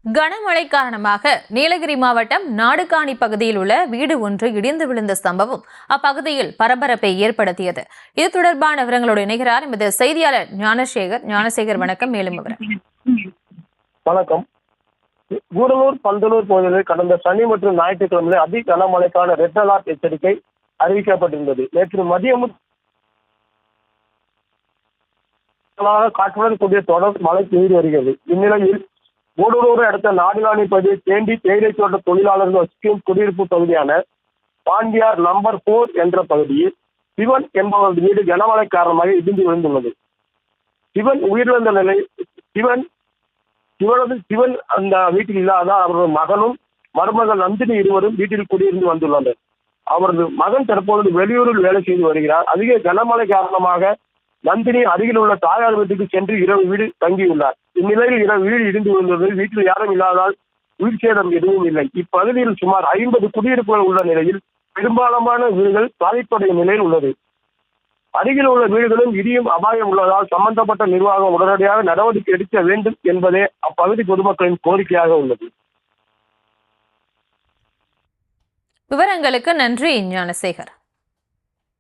கனமழை காரணமாக நீலகிரி மாவட்டம் நாடுகாணி பகுதியில் உள்ள வீடு ஒன்று இடிந்து விழுந்த சம்பவம் அப்பகுதியில் பரபரப்பை ஏற்படுத்தியது. இது தொடர்பான விவரங்களோடு இணைகிறார் எமது செய்தியாளர் ஞானசேகர். வணக்கம். மேலும் வணக்கம். கூடலூர் பந்தலூர் பகுதிகளில் கடந்த சனி மற்றும் ஞாயிற்றுக்கிழமை அதி கனமழைக்கான ரெட் அலர்ட் எச்சரிக்கை அறிவிக்கப்பட்டிருந்தது. நேற்று மதியம் காற்றுடன் கூடிய தொடர் மழை பெய்து வருகிறது. இந்நிலையில் கூடலூரை அடுத்த நாடுகாணி பகுதியை தேண்டி தேயிலை தோட்ட தொழிலாளர்கள் வசிக்கும் குடியிருப்பு பகுதியான பாண்டியார் நம்பர் 4 என்ற பகுதியில் சிவன் என்பவரது வீடு கனமழை காரணமாக இடிந்து விழுந்துள்ளது. சிவன் உயிரிழந்த நிலை சிவன் அந்த வீட்டில் இல்லாத அவரது மகனும் மருமகள் நந்தினி இருவரும் வீட்டில் குடியிருந்து வந்துள்ளனர். அவரது மகன் தற்பொழுது வெளியூரில் வேலை செய்து வருகிறார். அதிக கனமழை காரணமாக நந்தினி அருகில் உள்ள தாயார் வீட்டுக்கு சென்று இரவு வீடு தங்கியுள்ளார். இந்நிலையில் இரவு வீடு இடிந்து விழுந்தது. வீட்டில் யாரும் இல்லாதால் உயிர் சேதம் எதுவும் இல்லை. இப்பகுதியில் சுமார் 50 குடியிருப்புகள் உள்ள நிலையில் பெரும்பாலான வீடுகள் பாதிப்படையும் நிலையில் உள்ளது. அருகில் உள்ள வீடுகளும் இடியும் அபாயம் உள்ளதால் சம்பந்தப்பட்ட நிர்வாகம் உடனடியாக நடவடிக்கை எடுக்க வேண்டும் என்பதே அப்பகுதி பொதுமக்களின் கோரிக்கையாக உள்ளது. விவரங்களுக்கு நன்றி ஞானசேகர்.